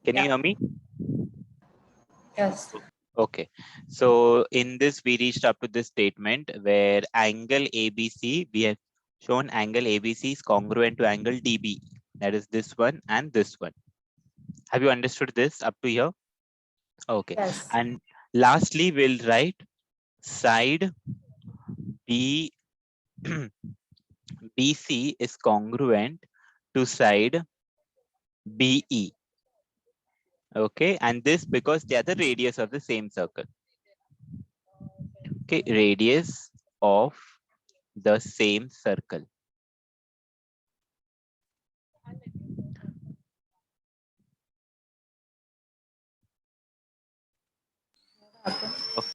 Can you Yeah. hear me? Yes. Okay. So in this, we reached up to this statement where angle ABC, we have shown angle ABC is congruent to angle DB. That is this one and this one. Have you understood this up to here? Okay. Yes. And lastly, we'll write side B BC is congruent to side BE. Okay. And this because they are the radius of the same circle. Okay. Radius of the same circle.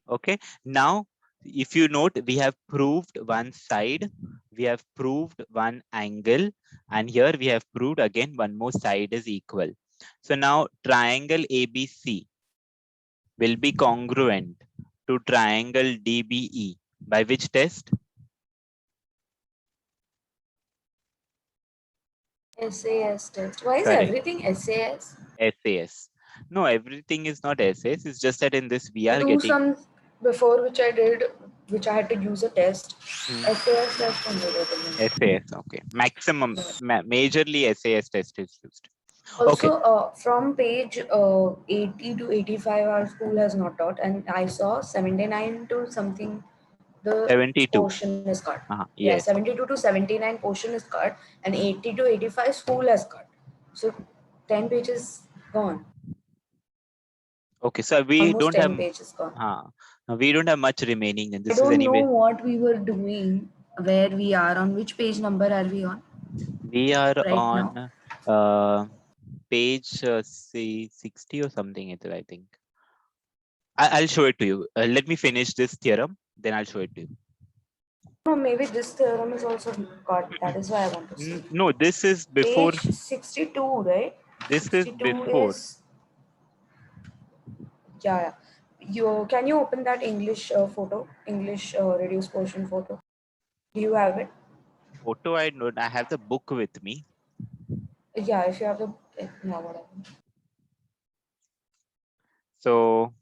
Okay. Now, if you note, we have proved one side, we have proved one angle, and here we have proved again one more side is equal. So now triangle ABC will be congruent to triangle DBE by which test? SAS test. Why is Correct. everything SAS? SAS. No, everything is not SAS. It's just that in this we I are do getting some before which I did, which I had to use a test. hmm, SAS test only they SAS. Okay. Maximum, majorly SAS test is used. Okay. Also, from page 80 to 85, our school has not taught, and I saw 79 to something. The 72. portion is cut. Yeah, Yes. 72 to 79 portion is cut, and 80 to 85 school has cut. So 10 pages gone. Okay, so we Almost don't have 10 pages gone. we don't have much remaining, and I this is don't know anyway. what we were doing, where we are, on which page number are we on We are right now? on page 60 or something. I think. I'll show it to you. Let me finish this theorem, then I'll show it to you. No, maybe this theorem is also cut. That is why I want to see. No, this is before. Page 62, right? This is 62 before. is, yeah. You can you open that English photo, English reduced portion photo? Do you have it? Photo. I know. I have the book with me. Yeah, if you have the, yeah, whatever. So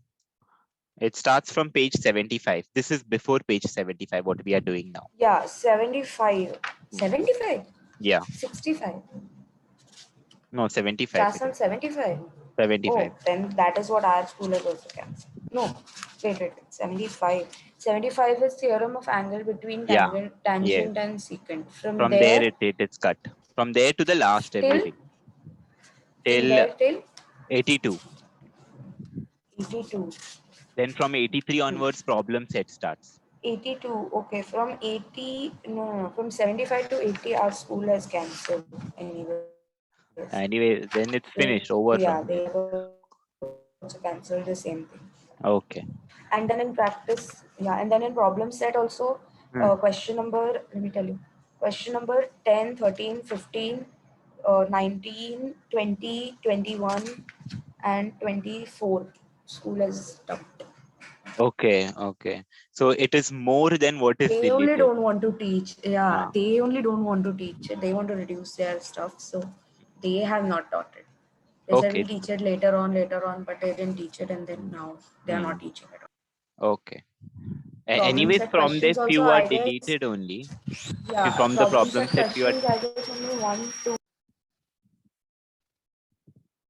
it starts from page 75. This is before page 75. What we are doing now. Yeah, 75. 75? Yeah. 65. No, 75. Class on 75. 75. Oh, then that is what our school has also cancelled. No, wait, 75. 75 is theorem of angle between Yeah. Yes. tangent and secant. From From there there it's cut. From there to the last till, everything. till Till there till 82. 82. Then from 83 onwards, problem set starts. 82. Okay, from 80, no, from 75 to 80, our school has cancelled anyway. Anyway, then it's finished, over Yeah, from they there. have also cancelled the same thing. Okay. And then in practice, yeah, and then in problem set also, Hmm. question number, let me tell you, question number 10, 13, 15, 19, 20, 21, and 24. School has dumped. Okay. Okay. So it is more than what is They only deleted. don't want to teach. Yeah, Ah, they only don't want to teach. They want to reduce their stuff. So they have not taught it. They said okay. we'll teach it later on, but they didn't teach it, and then now they are Hmm. not teaching it. Okay. Problem Anyways, set from there questions also, few are I guess. deleted only. Yeah, From the problem problem set set few are. questions, I guess only 1, 2.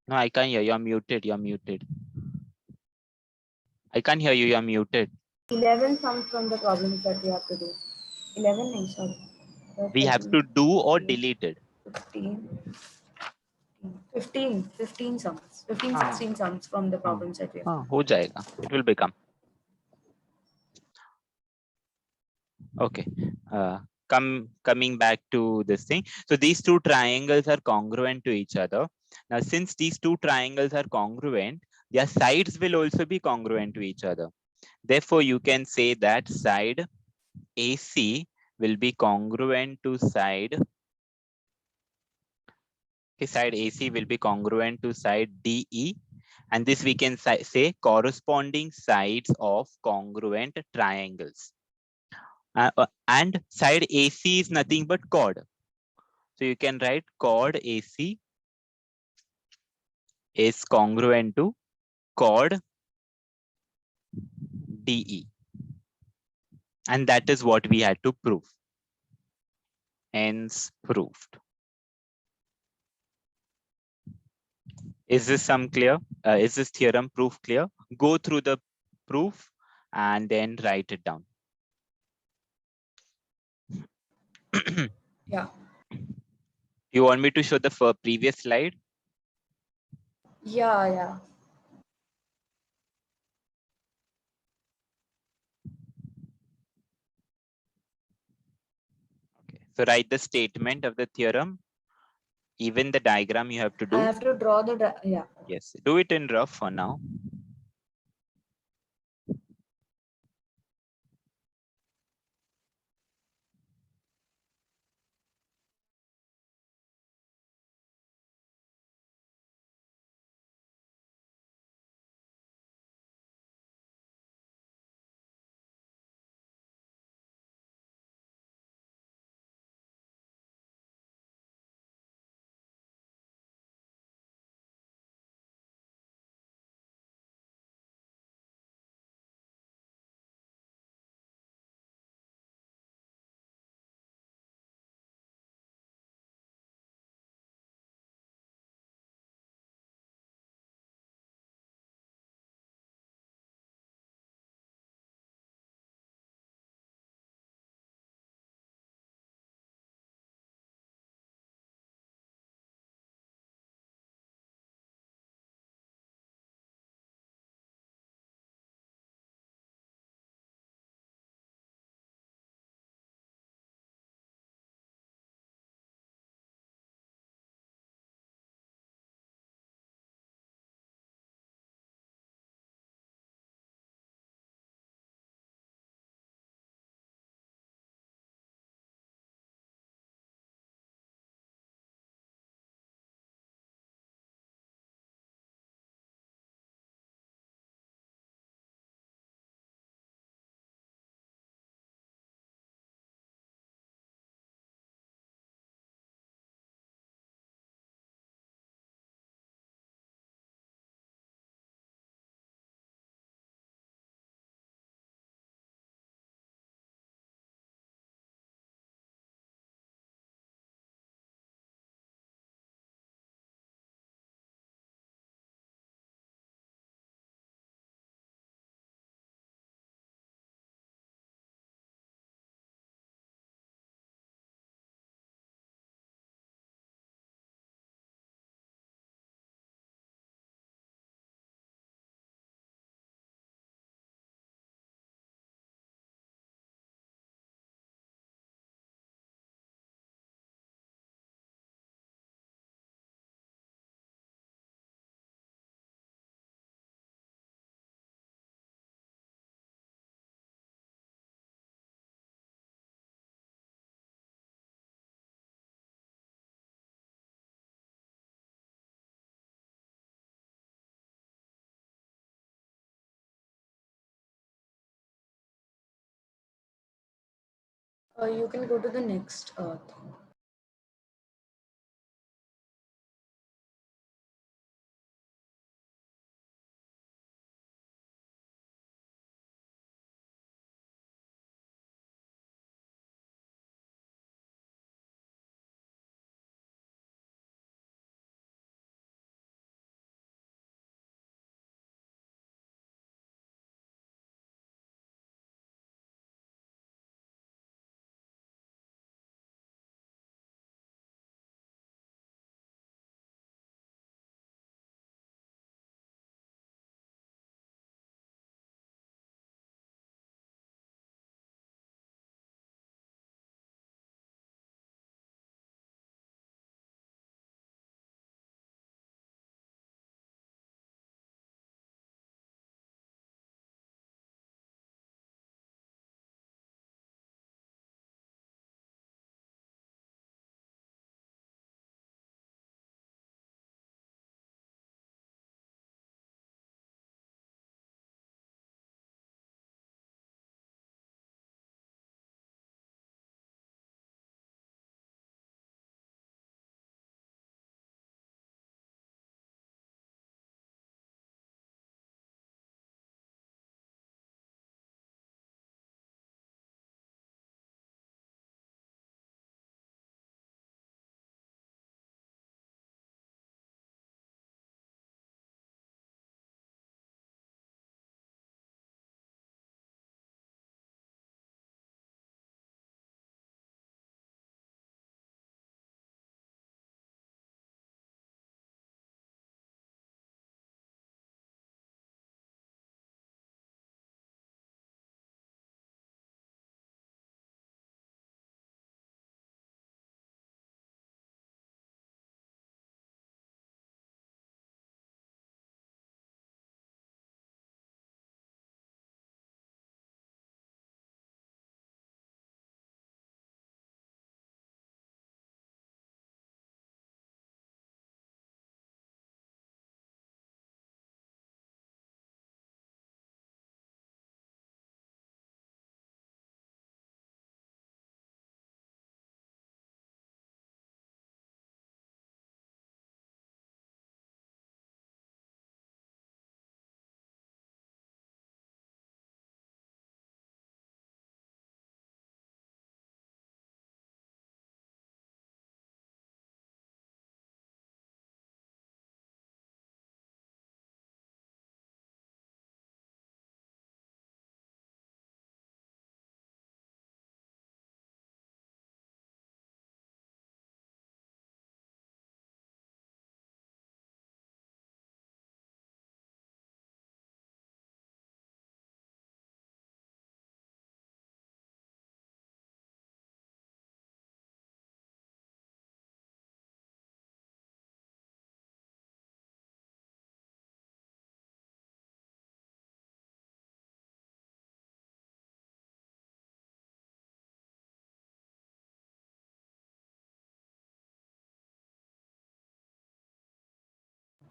No, I can't hear you. You're muted. You're muted. I can't hear you. You're muted. 11 sums from the problems that we have to do. 11, no, sorry. We have 13, to do or 14, deleted. 15, 15 sums. 15, हाँ 16 sums from the हाँ problems that we have to हाँ do. हो जाएगा. It will become. Okay. Coming back to this thing. So these two triangles are congruent to each other. Now, since these two triangles are congruent, their sides will also be congruent to each other. Therefore, you can say that side AC will be congruent to side. Okay, side AC will be congruent to side DE. And this we can say corresponding sides of congruent triangles. And side AC is nothing but chord. So you can write chord AC is congruent to chord DE. And that is what we had to prove. Hence proved. Is this some clear? Is this theorem proof clear? Go through the proof and then write it down. Yeah. You want me to show the previous slide? Yeah, yeah. Okay. So write the statement of the theorem. Even the diagram you have to I do. have to draw the yeah. Yes, do it in rough for now. You can go to the next thing.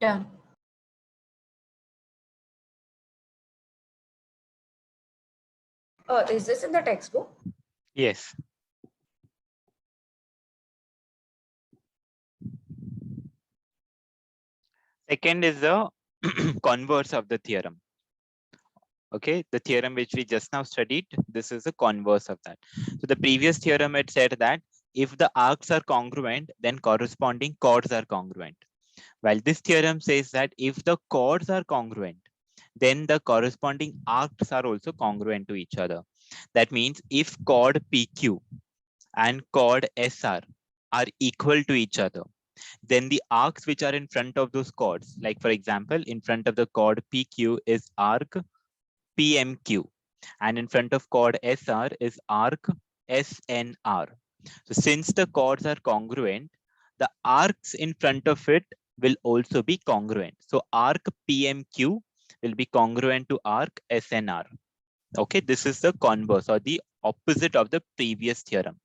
Done. Is this in the textbook? Yes. Second is the converse of the theorem. Okay, the theorem which we just now studied, this is the converse of that. So the previous theorem had said that if the arcs are congruent, then corresponding chords are congruent. While this theorem says that if the chords are congruent, then the corresponding arcs are also congruent to each other. That means if chord PQ and chord SR are equal to each other, then the arcs which are in front of those chords, like for example, in front of the chord PQ is arc PMQ, and in front of chord SR is arc SNR. So since the chords are congruent, the arcs in front of it will also be congruent. So arc PMQ will be congruent to arc SNR. Okay, this is the converse or the opposite of the previous theorem.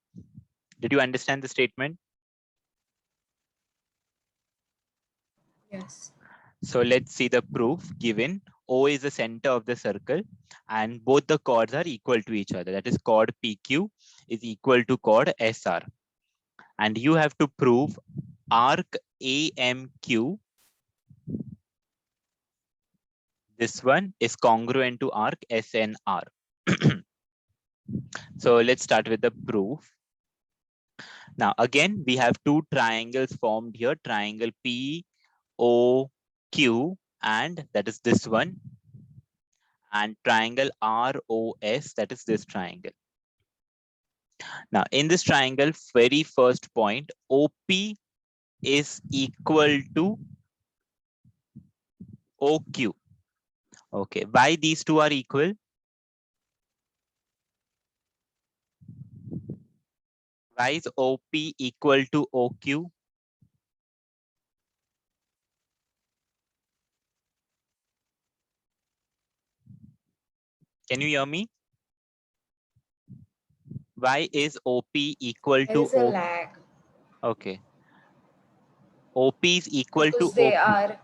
Did you understand the statement? Yes. So let's see the proof given. O is the center of the circle and both the chords are equal to each other. That is chord PQ is equal to chord SR. And you have to prove arc AMQ, this one is congruent to arc SNR. So let's start with the proof. Now again, we have two triangles formed here, triangle POQ, and that is this one, and triangle ROS, that is this triangle. Now in this triangle, very first point, OP is equal to OQ. Okay, why these two are equal? Why is OP equal to OQ? Can you hear me? Why is OP equal There to is a OQ? lag Okay. OP is equal to OQ.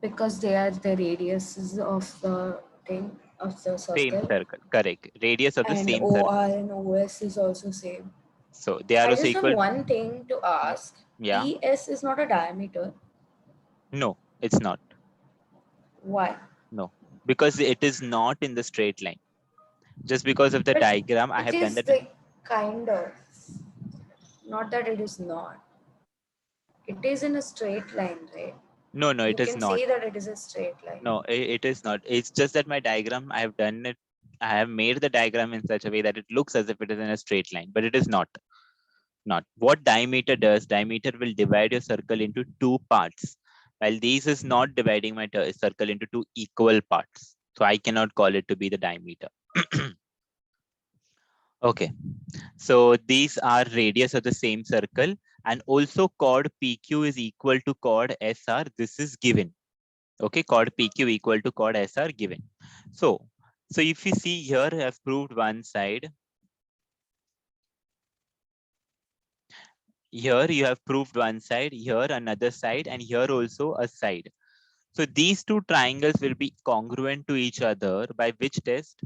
because they are the radiuses of the thing of the Same circle, circle, correct. Radius of the and same circle. OR and OS is also same. So they are I also just have equal. one thing to ask. Yeah. ES is not a diameter. No, it's not. Why? No, because it is not in the straight line. Just because of the But diagram, I it have done is that. the kind of, not that it is not. It is in a straight line, right? No, no, You it is can not. say that it is a straight line. No, it is not. It's just that my diagram, I have done it. I have made the diagram in such a way that it looks as if it is in a straight line, but it is not. Not. What diameter does, diameter will divide your circle into two parts. While these is not dividing my circle into two equal parts. So I cannot call it to be the diameter. Okay. So these are radius of the same circle, and also chord PQ is equal to chord SR. This is given. Okay, chord PQ equal to chord SR given. So if you see here, I have proved one side. Here you have proved one side, here another side, and here also a side. So these two triangles will be congruent to each other by which test?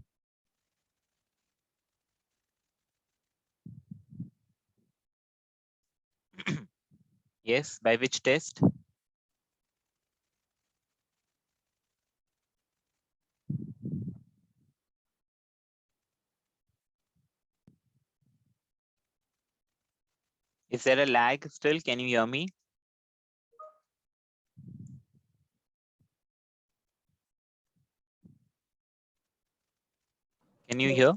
Yes, by which test? Is there a lag still? Can you hear me? Can you hear?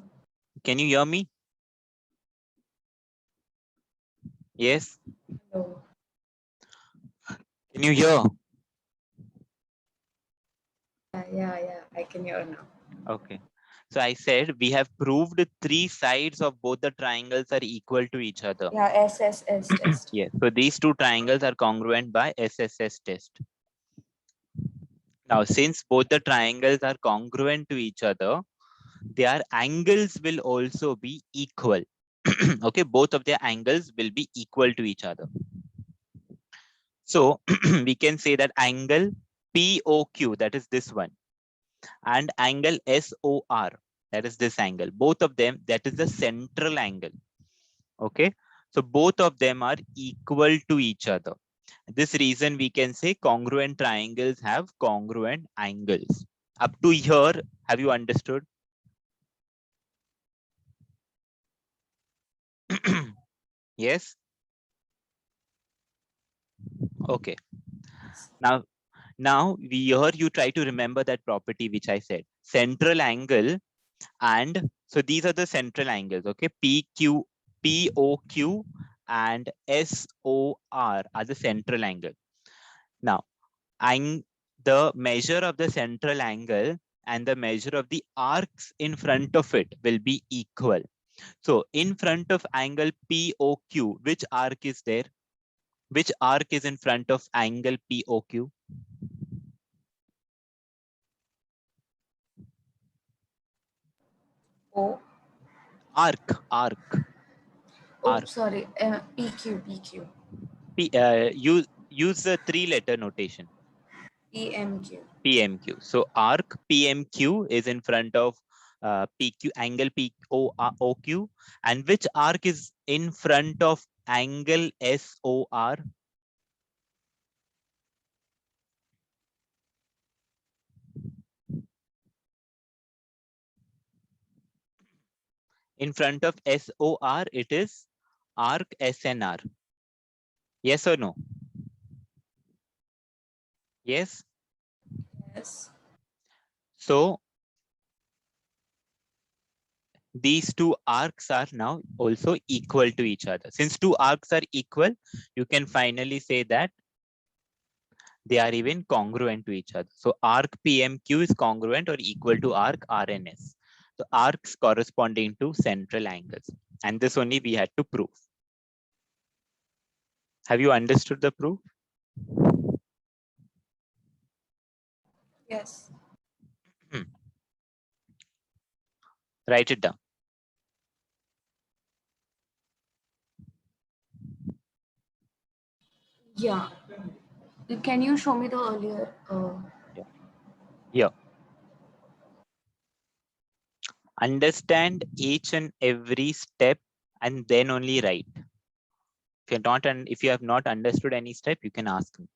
Can you hear me? Yes. No. Can you hear? Yeah. I can hear now. Okay. So I said we have proved three sides of both the triangles are equal to each other. Yeah, SSS test. Yes. So these two triangles are congruent by SSS test. Now, since both the triangles are congruent to each other, their angles will also be equal. Okay, both of their angles will be equal to each other. So we can say that angle POQ, that is this one, and angle SOR, that is this angle, both of them, that is the central angle. Okay, so both of them are equal to each other. This reason we can say congruent triangles have congruent angles. Up to here, have you understood? Yes. Okay. Now here you try to remember that property which I said, central angle. And so these are the central angles. Okay, POQ and SOR are the central angle. Now, the measure of the central angle and the measure of the arcs in front of it will be equal. So in front of angle POQ, which arc is there? Which arc is in front of angle POQ? O. Arc. Oh, sorry. PQ. Use the 3-letter notation. PMQ. PMQ. So arc PMQ is in front of PQ, angle POQ, and which arc is in front of angle SOR? In front of SOR, it is arc SNR. Yes or no? Yes. Yes. So these two arcs are now also equal to each other. Since two arcs are equal, you can finally say that they are even congruent to each other. So arc PMQ is congruent or equal to arc RNS. So arcs corresponding to central angles. And this only we had to prove. Have you understood the proof? Yes. Write it down. Yeah. Can you show me the earlier? Yeah. Understand each and every step and then only write. If you have not understood any step, you can ask me.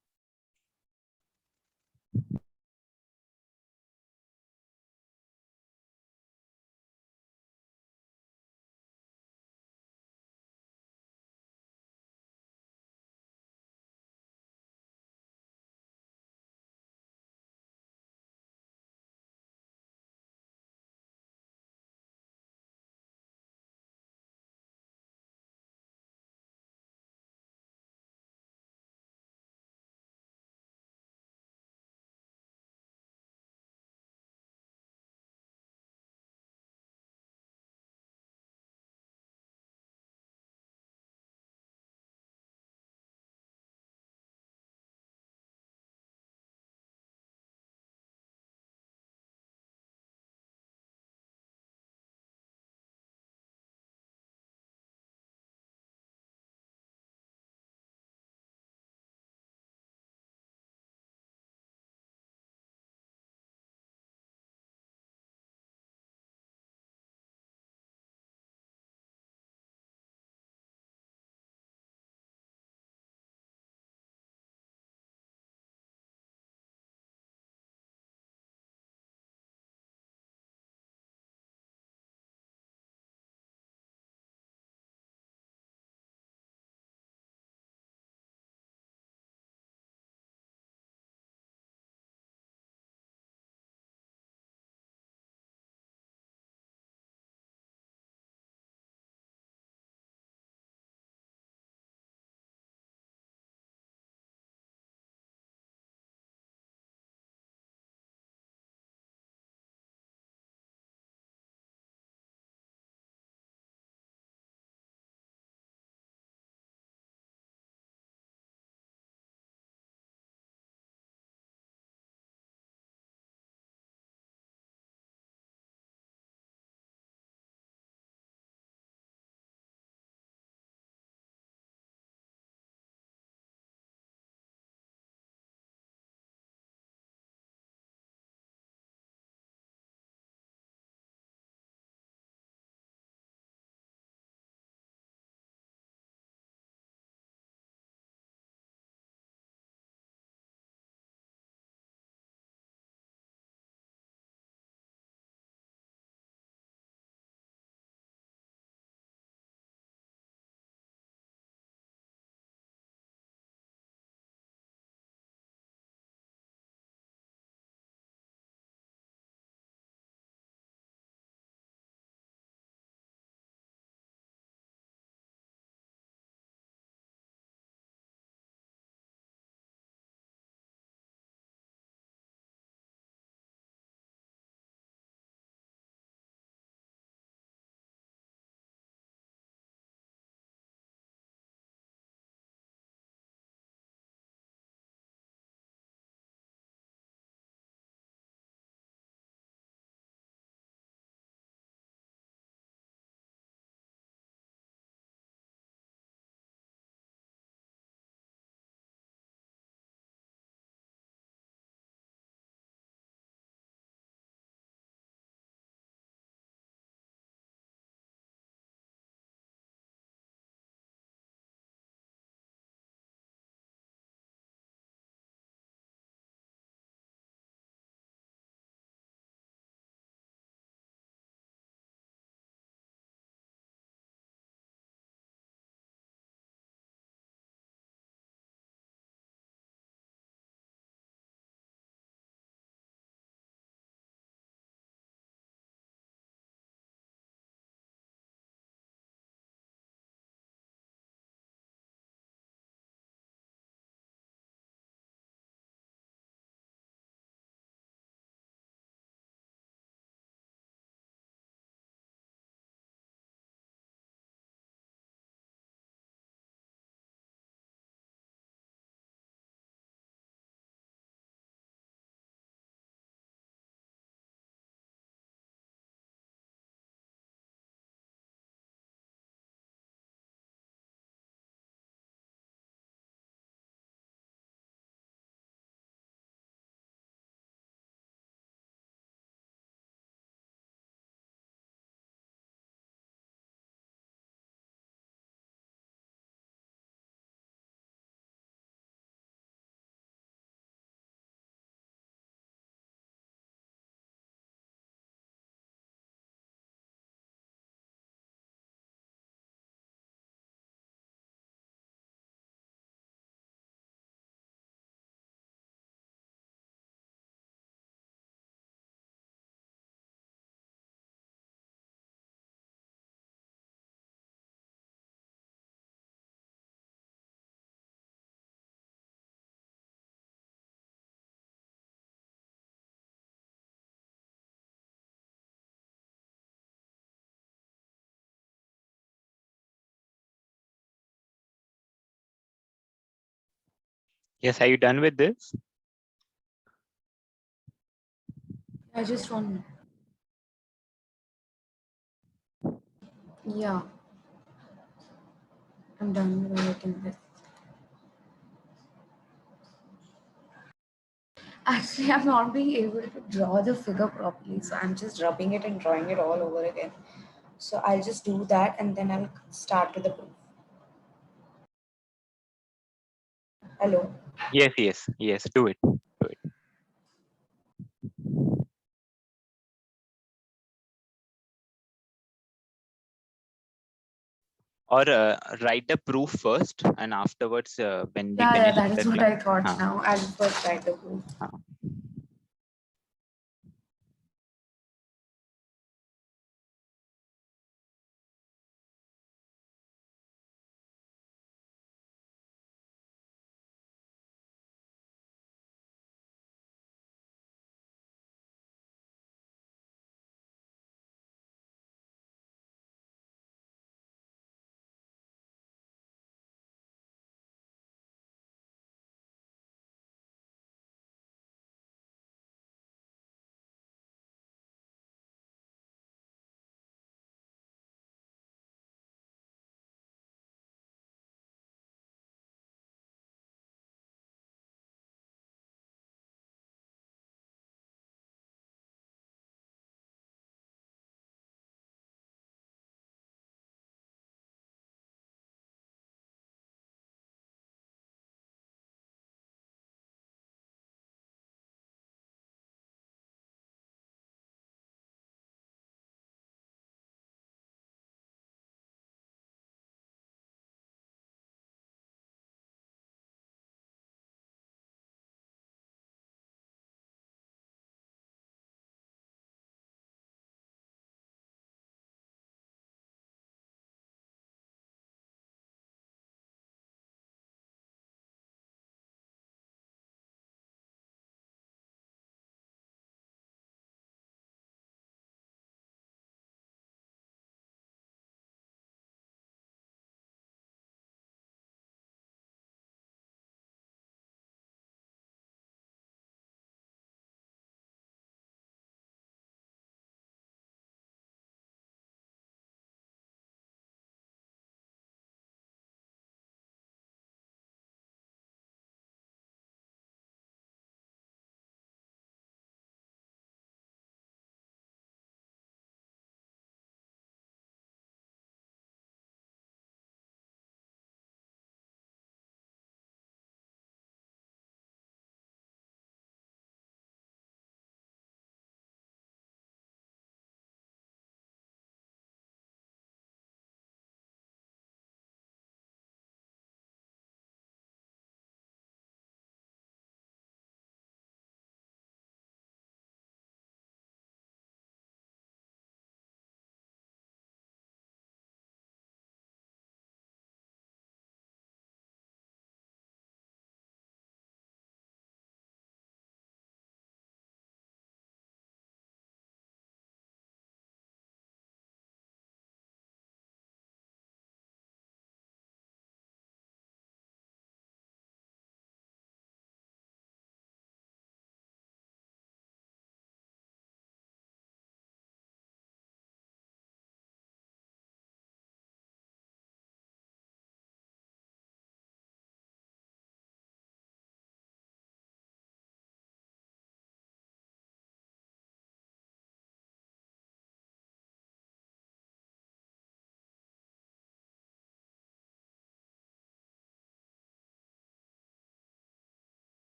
Yes, are you done with this? I just want. Yeah, I'm done writing this. Actually, I'm not being able to draw the figure properly, so I'm just rubbing it and drawing it all over again. So I'll just do that and then I'll start with the proof. Hello. Yes, yes, yes, do it. Do it. Or write the proof first, and afterwards, when we Yeah, finish that the is what class. I thought now. I'll first write the proof.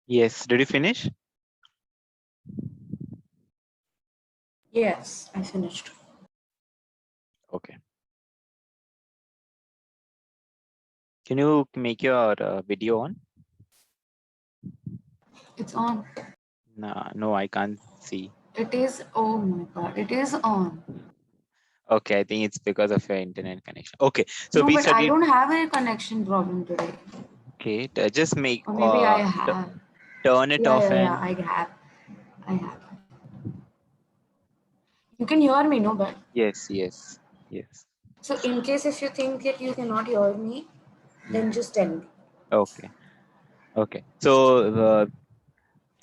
Yes. Did you finish? Yes, I finished. Okay. Can you make your video on? It's on. No, no, I can't see. It is. Oh my god, it is on. Okay, I think it's because of your internet connection. Okay, so No, we but I studied. don't have a connection problem today. Okay, just make Or maybe I have. turn it Yeah, off yeah, yeah. and I have. I have. You can hear me, no? But yes, yes, yes. so in case if you think that you cannot hear me, Mm. then just tell me. Okay, okay. So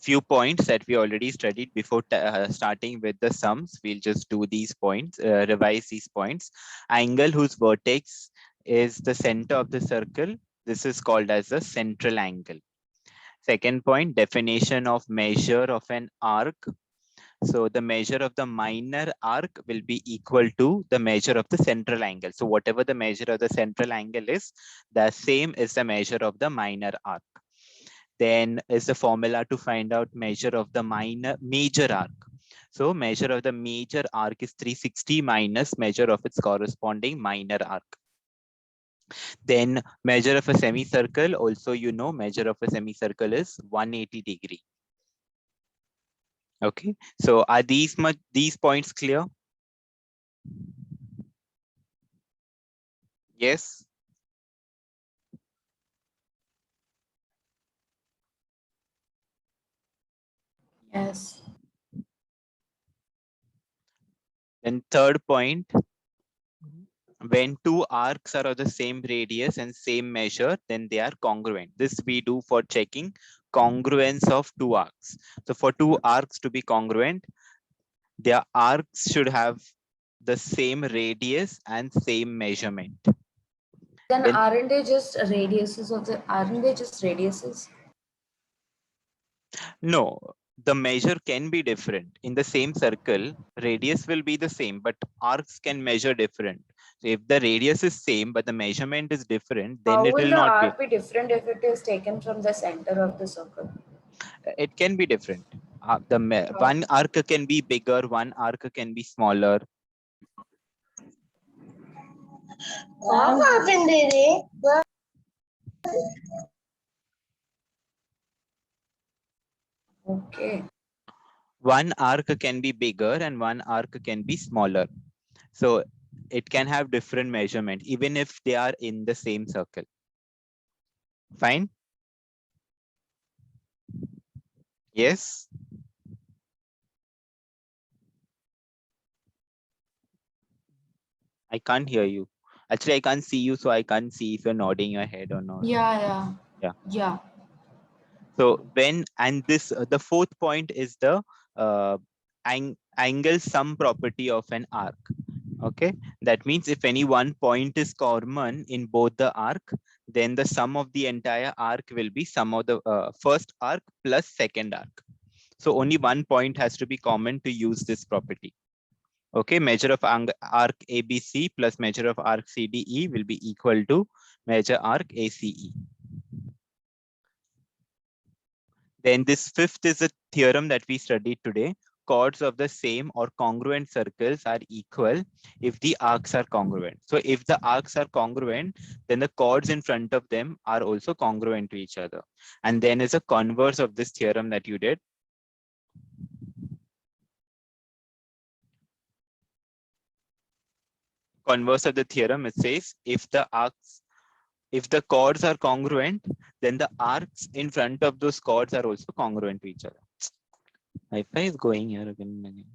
few points that we already studied before starting with the sums. We'll just do these points, revise these points. Angle whose vertex is the center of the circle. This is called as the central angle. Second point, definition of measure of an arc. So the measure of the minor arc will be equal to the measure of the central angle. So whatever the measure of the central angle is, the same is the measure of the minor arc. Then is the formula to find out measure of the major arc. So measure of the major arc is 360 minus measure of its corresponding minor arc. Then measure of a semicircle, also you know measure of a semicircle is 180 degree. Okay, so are these points clear? Yes. Yes. Then third point, when two arcs are of the same radius and same measure, then they are congruent. This we do for checking congruence of two arcs. So for two arcs to be congruent, their arcs should have the same radius and same measurement. Then When aren't they just radiuses of the? Aren't they just radiuses? no, the measure can be different. In the same circle, radius will be the same, but arcs can measure different. So if the radius is same, but the measurement is different, then How it will will the not be. arc be different if it is taken from the center of the circle? It can be different. How? One arc can be bigger, one arc can be smaller. What happened, Dede? Okay. One arc can be bigger and one arc can be smaller. So it can have different measurement, even if they are in the same circle. Fine? Yes? I can't hear you. Actually, I can't see you, so I can't see if you're nodding your head or not. Yeah, yeah. Yeah. Yeah. So when, and this, the fourth point is the angle sum property of an arc. Okay, that means if any one point is common in both the arc, then the sum of the entire arc will be sum of the first arc plus second arc. So only one point has to be common to use this property. Okay, measure of arc ABC plus measure of arc CDE will be equal to measure arc ACE. Then this fifth is a theorem that we studied today. Chords of the same or congruent circles are equal if the arcs are congruent. So if the arcs are congruent, then the chords in front of them are also congruent to each other. And then is a converse of this theorem that you did. Converse of the theorem, it says if the chords are congruent, then the arcs in front of those chords are also congruent to each other. Wi-Fi is going here again and again.